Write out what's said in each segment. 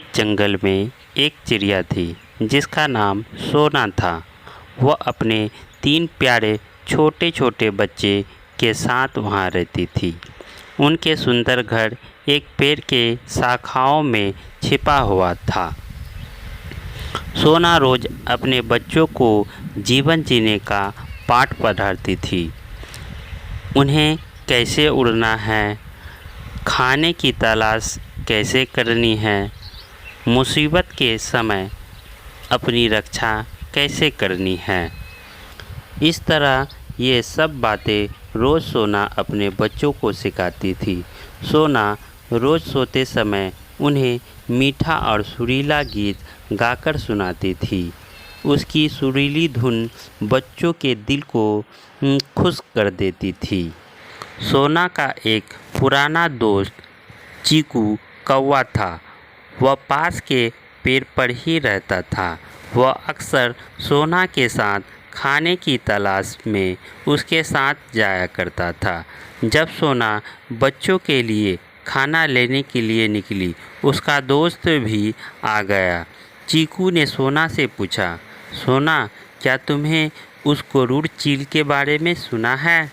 जंगल में एक चिड़िया थी जिसका नाम सोना था। वह अपने 3 प्यारे छोटे छोटे बच्चे के साथ वहाँ रहती थी। उनके सुंदर घर एक पेड़ के शाखाओं में छिपा हुआ था। सोना रोज अपने बच्चों को जीवन जीने का पाठ पढ़ाती थी। उन्हें कैसे उड़ना है, खाने की तलाश कैसे करनी है, मुसीबत के समय अपनी रक्षा कैसे करनी है। इस तरह ये सब बातें रोज़ सोना अपने बच्चों को सिखाती थी। सोना रोज़ सोते समय उन्हें मीठा और सुरीला गीत गाकर सुनाती थी। उसकी सुरीली धुन बच्चों के दिल को खुश कर देती थी। सोना का एक पुराना दोस्त चीकू कौवा था। वह पास के पेड़ पर ही रहता था। वह अक्सर सोना के साथ खाने की तलाश में उसके साथ जाया करता था। जब सोना बच्चों के लिए खाना लेने के लिए निकली, उसका दोस्त भी आ गया। चीकू ने सोना से पूछा, सोना, क्या तुम्हें उस गरुड़ चील के बारे में सुना है?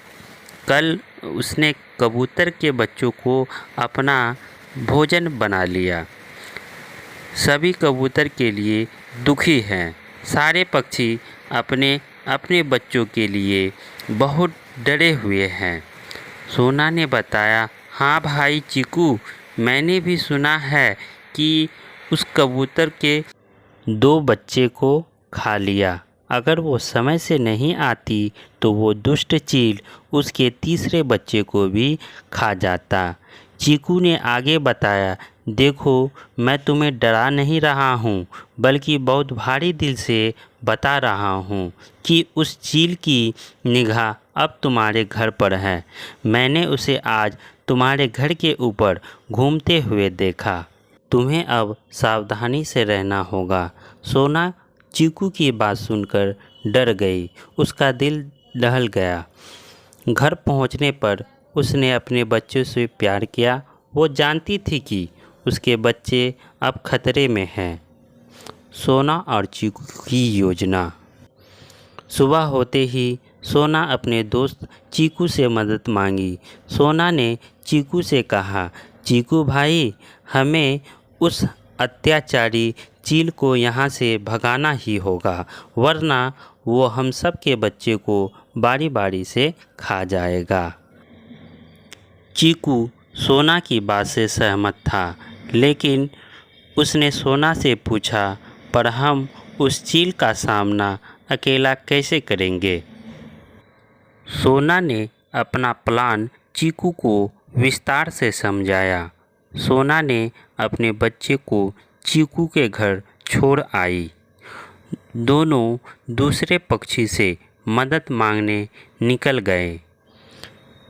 कल उसने कबूतर के बच्चों को अपना भोजन बना लिया। सभी कबूतर के लिए दुखी हैं। सारे पक्षी अपने अपने बच्चों के लिए बहुत डरे हुए हैं। सोना ने बताया, हाँ भाई चीकू, मैंने भी सुना है कि उस कबूतर के 2 बच्चे को खा लिया। अगर वो समय से नहीं आती तो वो दुष्ट चील उसके तीसरे बच्चे को भी खा जाता। चीकू ने आगे बताया, देखो, मैं तुम्हें डरा नहीं रहा हूँ, बल्कि बहुत भारी दिल से बता रहा हूँ कि उस चील की निगाह अब तुम्हारे घर पर है। मैंने उसे आज तुम्हारे घर के ऊपर घूमते हुए देखा। तुम्हें अब सावधानी से रहना होगा। सोना चीकू की बात सुनकर डर गई। उसका दिल दहल गया। घर पहुंचने पर उसने अपने बच्चों से प्यार किया। वो जानती थी कि उसके बच्चे अब खतरे में हैं। सोना और चीकू की योजना। सुबह होते ही सोना अपने दोस्त चीकू से मदद मांगी। सोना ने चीकू से कहा, चीकू भाई, हमें उस अत्याचारी चील को यहाँ से भगाना ही होगा, वरना वो हम सब के बच्चे को बारी बारी से खा जाएगा। चीकू सोना की बात से सहमत था, लेकिन उसने सोना से पूछा, पर हम उस चील का सामना अकेला कैसे करेंगे? सोना ने अपना प्लान चीकू को विस्तार से समझाया। सोना ने अपने बच्चे को चीकू के घर छोड़ आई। दोनों दूसरे पक्षी से मदद मांगने निकल गए।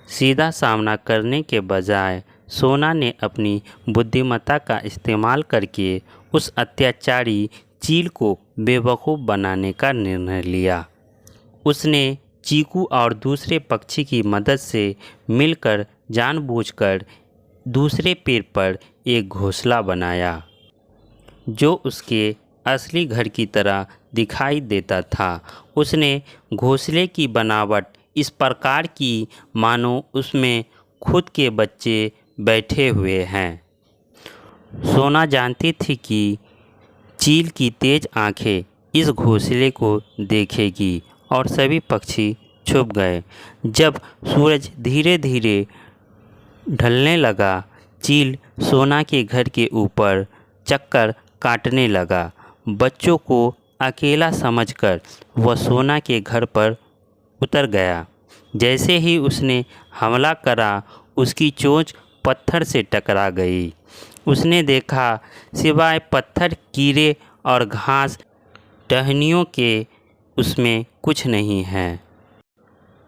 सीधा सामना करने के बजाय सोना ने अपनी बुद्धिमत्ता का इस्तेमाल करके उस अत्याचारी चील को बेवकूफ़ बनाने का निर्णय लिया। उसने चीकू और दूसरे पक्षी की मदद से मिलकर जानबूझकर दूसरे पेड़ पर एक घोंसला बनाया, जो उसके असली घर की तरह दिखाई देता था। उसने घोंसले की बनावट इस प्रकार की मानो उसमें खुद के बच्चे बैठे हुए हैं। सोना जानती थी कि चील की तेज आंखें इस घोंसले को देखेगी और सभी पक्षी छुप गए। जब सूरज धीरे धीरे ढलने लगा, चील सोना के घर के ऊपर चक्कर काटने लगा। बच्चों को अकेला समझकर वह सोना के घर पर उतर गया। जैसे ही उसने हमला करा, उसकी चोंच पत्थर से टकरा गई। उसने देखा, सिवाय पत्थर, कीड़े और घास टहनियों के उसमें कुछ नहीं है।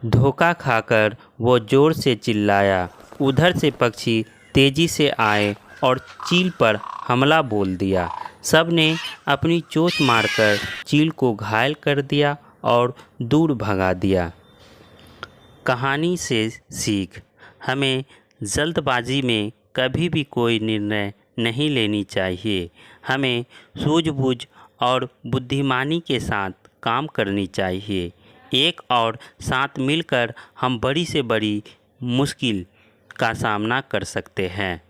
धोखा खाकर वो ज़ोर से चिल्लाया। उधर से पक्षी तेज़ी से आए और चील पर हमला बोल दिया। सब ने अपनी चोंच मारकर चील को घायल कर दिया और दूर भगा दिया। कहानी से सीख: हमें जल्दबाजी में कभी भी कोई निर्णय नहीं लेनी चाहिए। हमें सूझबूझ और बुद्धिमानी के साथ काम करनी चाहिए। एक और साथ मिलकर हम बड़ी से बड़ी मुश्किल का सामना कर सकते हैं।